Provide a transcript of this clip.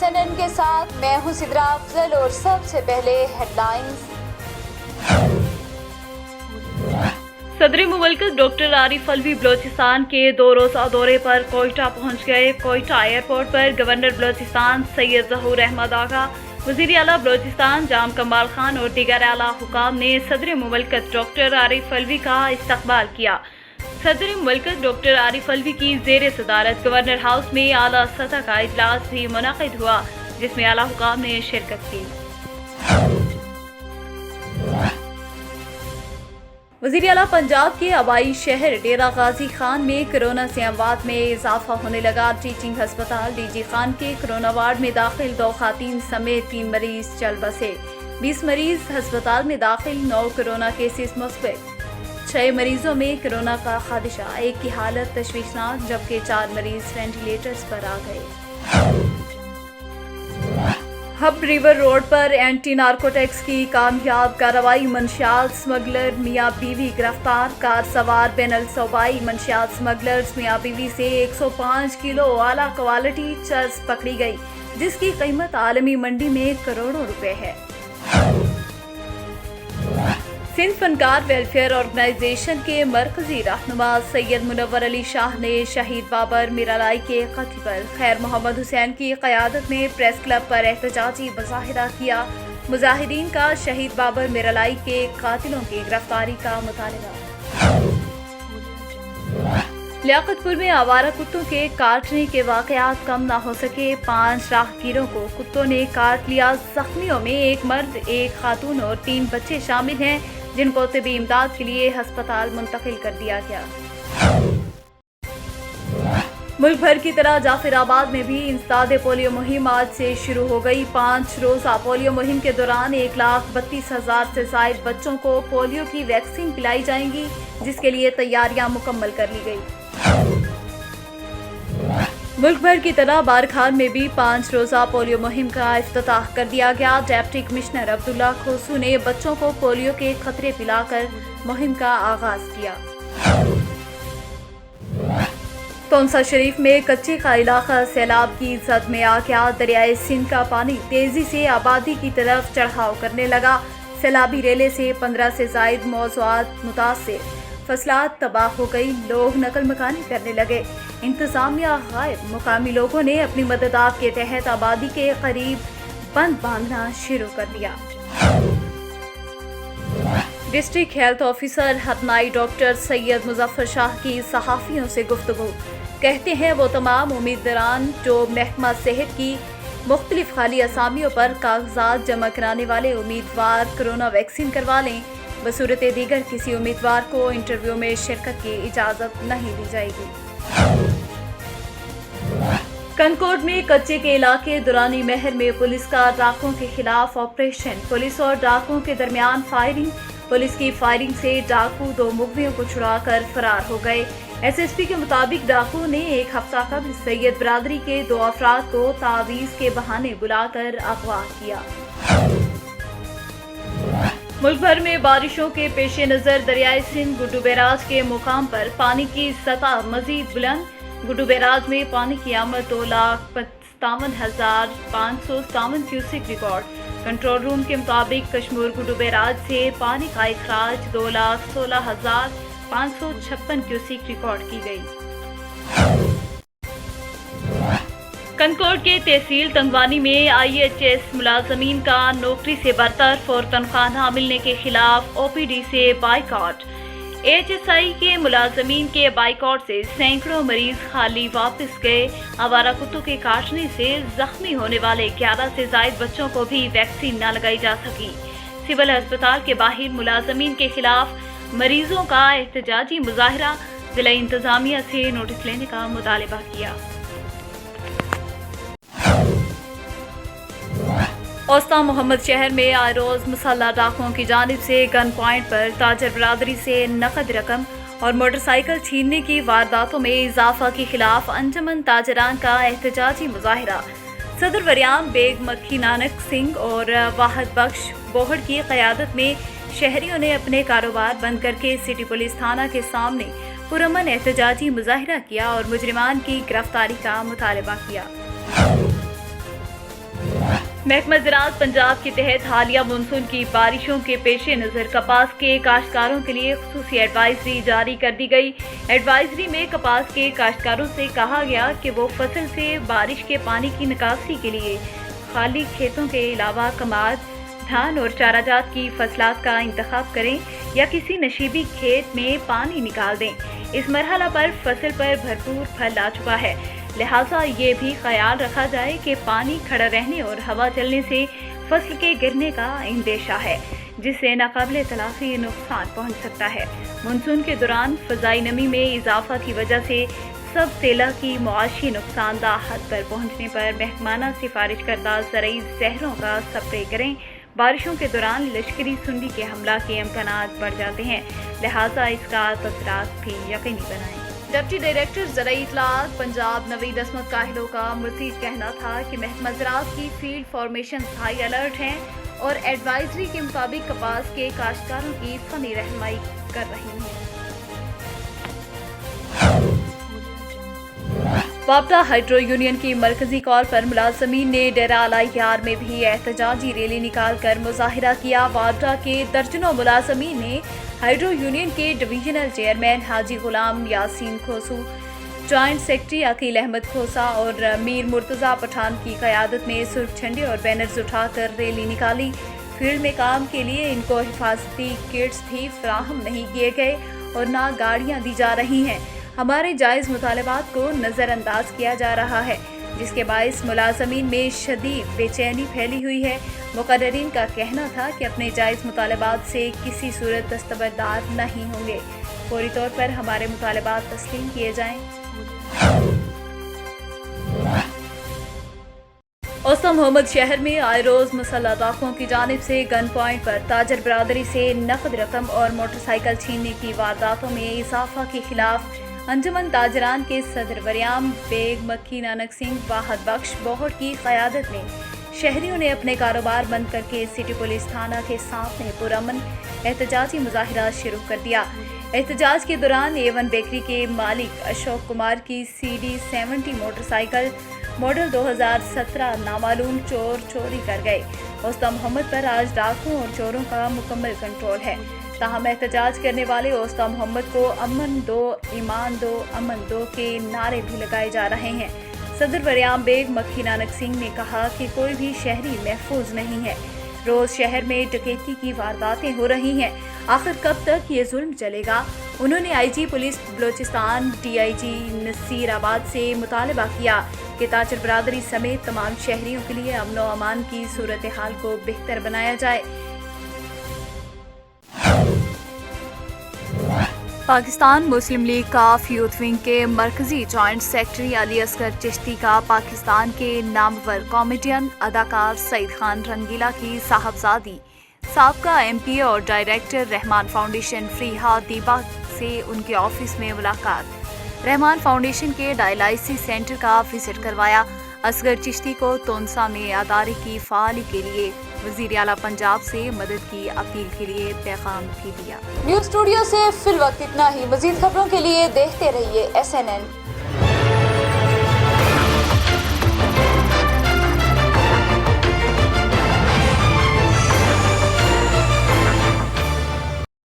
CNN کے ساتھ میں ہوں سدرا افضل اور سب سے پہلے ہیڈ لائنز۔ صدر مملکت ڈاکٹر عارف الوی بلوچستان کے 2 روزہ دورے پر کوئٹہ پہنچ گئے۔ کوئٹہ ایئرپورٹ پر گورنر بلوچستان سید ظہور احمد آغا، وزیر اعلیٰ بلوچستان جام کمال خان اور دیگر اعلیٰ حکام نے صدر مملکت ڈاکٹر عارف الوی کا استقبال کیا۔ صدر مملکت ڈاکٹر عارف الوی کی زیر صدارت گورنر ہاؤس میں اعلیٰ سطح کا اجلاس بھی منعقد ہوا، جس میں اعلیٰ حکام نے شرکت کی۔ وزیر اعلیٰ پنجاب کے آبائی شہر ڈیرہ غازی خان میں کورونا سے اموات میں اضافہ ہونے لگا۔ ٹیچنگ ہسپتال ڈی جی خان کے کورونا وارڈ میں داخل 2 خواتین سمیت 3 مریض چل بسے۔ 20 مریض ہسپتال میں داخل، 9 کورونا کیسز مثبت۔ 6 مریضوں میں کورونا کا خدشہ، ایک کی حالت تشویشناک جبکہ 4 مریض وینٹیلیٹرز پر آ گئے۔ ہب ریور روڈ پر اینٹی نارکوٹکس کی کامیاب کارروائی، منشیات سمگلر میاں بیوی گرفتار۔ کار سوار بین الصوبائی منشیات سمگلرز میاں بیوی سے 105 کلو اعلیٰ کوالٹی چرس پکڑی گئی، جس کی قیمت عالمی منڈی میں کروڑوں روپے ہے۔ سندھ فنکار ویلفیئر آرگنائزیشن کے مرکزی رہنما سید منور علی شاہ نے شہید بابر میرالائی کے قتل پر خیر محمد حسین کی قیادت میں پریس کلب پر احتجاجی مظاہرہ کیا۔ مظاہرین کا شہید بابر میرالائی کے قاتلوں کی گرفتاری کا مطالبہ۔ لیاقت پور میں آوارہ کتوں کے کاٹنے کے واقعات کم نہ ہو سکے، 5 راہگیروں کو کتوں نے کاٹ لیا۔ زخمیوں میں 1 مرد، 1 خاتون اور 3 بچے شامل ہیں، جن کو طبی امداد کے لیے ہسپتال منتقل کر دیا گیا۔ ملک بھر کی طرح جعفر آباد میں بھی انسداد پولیو مہم آج سے شروع ہو گئی۔ 5 روزہ پولیو مہم کے دوران 1,32,000 سے زائد بچوں کو پولیو کی ویکسین پلائی جائیں گی، جس کے لیے تیاریاں مکمل کر لی گئی۔ ملک بھر کی طرح بارکھان میں بھی 5 روزہ پولیو مہم کا افتتاح کر دیا گیا۔ ڈپٹی کمشنر عبداللہ کھوسو نے بچوں کو پولیو کے قطرے پلا کر مہم کا آغاز کیا۔ تونسا شریف میں کچے کا علاقہ سیلاب کی زد میں آ گیا۔ دریائے سندھ کا پانی تیزی سے آبادی کی طرف چڑھاؤ کرنے لگا۔ سیلابی ریلے سے 15 سے زائد موضوعات متاثر، فصلات تباہ ہو گئی، لوگ نقل مکانی کرنے لگے۔ انتظامیہ غائب، مقامی لوگوں نے اپنی مددات کے تحت آبادی کے قریب بند باندھنا شروع کر دیا۔ ڈسٹرکٹ ہیلتھ آفیسر ہتنائی ڈاکٹر سید مظفر شاہ کی صحافیوں سے گفتگو۔ کہتے ہیں وہ تمام امیدواران جو محکمہ صحت کی مختلف خالی اسامیوں پر کاغذات جمع کرانے والے امیدوار کورونا ویکسین کروا لیں، بصورت دیگر کسی امیدوار کو انٹرویو میں شرکت کی اجازت نہیں دی جائے گی۔ کنکوڈ میں کچے کے علاقے دورانی مہر میں پولیس کا ڈاکوؤں کے خلاف آپریشن، پولیس اور ڈاکوؤں کے درمیان فائرنگ۔ پولیس کی فائرنگ سے ڈاکو 2 مغویوں کو چھڑا کر فرار ہو گئے۔ ایس ایس پی کے مطابق ڈاکو نے 1 ہفتہ قبل سید برادری کے 2 افراد کو تعویذ کے بہانے بلا کر اغوا کیا۔ ملک بھر میں بارشوں کے پیش نظر دریائے سندھ گڈو بیراج کے مقام پر پانی کی سطح مزید بلند۔ گڈو بیراج میں پانی کی آمد 2,57,557 کیوسک ریکارڈ۔ کنٹرول روم کے مطابق کشمور گڈو بیراج سے پانی کا اخراج 2,16,556 کیوسک ریکارڈ کی گئی۔ کنکوڈ کے تحصیل تنگوانی میں IHS ملازمین کا نوکری سے برطرف اور تنخواہ نہ ملنے کے خلاف OPD سے بائیکاٹ۔ HSI کے ملازمین کے بائیکاٹ سے سینکڑوں مریض خالی واپس گئے۔ آوارہ کتوں کے کاٹنے سے زخمی ہونے والے 11 سے زائد بچوں کو بھی ویکسین نہ لگائی جا سکی۔ سول ہسپتال کے باہر ملازمین کے خلاف مریضوں کا احتجاجی مظاہرہ، ضلع انتظامیہ سے نوٹس لینے کا مطالبہ کیا۔ اوسطا محمد شہر میں آئے روز مسلح ڈاکوؤں کی جانب سے گن پوائنٹ پر تاجر برادری سے نقد رقم اور موٹر سائیکل چھیننے کی وارداتوں میں اضافہ کے خلاف انجمن تاجران کا احتجاجی مظاہرہ۔ صدر وریان بیگ مکھی نانک سنگھ اور واحد بخش بوہڑ کی قیادت میں شہریوں نے اپنے کاروبار بند کر کے سٹی پولیس تھانہ کے سامنے پرامن احتجاجی مظاہرہ کیا اور مجرمان کی گرفتاری کا مطالبہ کیا۔ محکمہ زراعت پنجاب کے تحت حالیہ مانسون کی بارشوں کے پیش نظر کپاس کے کاشتکاروں کے لیے خصوصی ایڈوائزری جاری کر دی گئی۔ ایڈوائزری میں کپاس کے کاشتکاروں سے کہا گیا کہ وہ فصل سے بارش کے پانی کی نکاسی کے لیے خالی کھیتوں کے علاوہ کماد، دھان اور چارہ جات کی فصلات کا انتخاب کریں یا کسی نشیبی کھیت میں پانی نکال دیں۔ اس مرحلہ پر فصل پر بھرپور پھل آ چکا ہے، لہٰذا یہ بھی خیال رکھا جائے کہ پانی کھڑا رہنے اور ہوا چلنے سے فصل کے گرنے کا اندیشہ ہے، جس سے ناقابل تلافی نقصان پہنچ سکتا ہے۔ مانسون کے دوران فضائی نمی میں اضافہ کی وجہ سے سب ضلع کی معاشی نقصان دہ حد پر پہنچنے پر محکمانہ سفارش کردہ زرعی زہروں کا سپرے کریں۔ بارشوں کے دوران لشکری سنڈی کے حملہ کے امکانات بڑھ جاتے ہیں، لہٰذا اس کا تذکرات بھی یقینی بنائیں۔ ڈپٹی ڈائریکٹر زرعی اطلاعات پنجاب نوید عصمت کاہلو کا مزید کہنا تھا کہ محکمہ زراعت کی فیلڈ فارمیشن ہائی الرٹ ہیں اور ایڈوائزری کے مطابق کپاس کے کاشتکاروں کی فنی رہنمائی کر رہی ہیں۔ وابڈہ ہائیڈرو یونین کی مرکزی کال پر ملازمین نے ڈیرہ الہیار میں بھی احتجاجی ریلی نکال کر مظاہرہ کیا۔ وابڈہ کے درجنوں ملازمین نے ہائیڈرو یونین کے ڈویژنل چیئرمین حاجی غلام یاسین کھوسو، جوائنٹ سیکرٹری عقیل احمد کھوسا اور میر مرتضیٰ پٹھان کی قیادت میں سرخ جھنڈے اور بینرز اٹھا کر ریلی نکالی۔ فیلڈ میں کام کے لیے ان کو حفاظتی کٹس بھی فراہم نہیں کیے گئے اور نہ گاڑیاں دی جا رہی ہیں۔ ہمارے جائز مطالبات کو نظر انداز کیا جا رہا ہے، جس کے باعث ملازمین میں شدید بے چینی پھیلی ہوئی ہے۔ مقررین کا کہنا تھا کہ اپنے جائز مطالبات سے کسی صورت دستبردار نہیں ہوں گے، فوری طور پر ہمارے مطالبات تسلیم کیے جائیں۔ اوسطا محمد شہر میں آئے روز مسلح ڈاکوؤں کی جانب سے گن پوائنٹ پر تاجر برادری سے نقد رقم اور موٹر سائیکل چھیننے کی وارداتوں میں اضافہ کے خلاف انجمن تاجران کے صدر وریام بیگ مکی نانک سنگھ واحد بخش بوہٹ کی قیادت میں شہریوں نے اپنے کاروبار بند کر کے سٹی پولیس تھانہ کے سامنے پرامن احتجاجی مظاہرہ شروع کر دیا۔ احتجاج کے دوران A1 بیکری کے مالک اشوک کمار کی CD70 موٹر سائیکل ماڈل 2017 نامعلوم چور چوری کر گئے۔ اوسطا محمد پر آج ڈاکوؤں اور چوروں کا مکمل کنٹرول ہے، تاہم احتجاج کرنے والے اوسطا محمد کو امن دو، ایمان دو، امن دو کے نعرے بھی لگائے جا رہے ہیں۔ صدر وریام بیگ مکی نانک سنگھ نے کہا کہ کوئی بھی شہری محفوظ نہیں ہے، روز شہر میں ڈکیتی کی وارداتیں ہو رہی ہیں، آخر کب تک یہ ظلم چلے گا؟ انہوں نے IG police Balochistan DIG Nasirabad سے مطالبہ کیا کہ تاجر برادری سمیت تمام شہریوں کے لیے امن و امان کی صورتحال کو بہتر بنایا جائے۔ پاکستان مسلم لیگ کاف یوتھ ونگ کے مرکزی جوائنٹ سیکرٹری علی اصغر چشتی کا پاکستان کے نامور کامیڈین اداکار سعید خان رنگیلا کی صاحبزادی سابقہ MP اور ڈائریکٹر رحمان فاؤنڈیشن فریحہ دیبا سے ان کے آفس میں ملاقات۔ رحمان فاؤنڈیشن کے ڈائلائسس سینٹر کا وزٹ کروایا۔ اصغر چشتی کو تونسا میں ادارے کی فعالی کے لیے وزیر اعلیٰ پنجاب سے مدد کی اپیل کے لیے پیغام بھی دیا۔ نیوز اسٹوڈیو سے فی الوقت اتنا ہی، مزید خبروں کے لیے دیکھتے رہیے SNN۔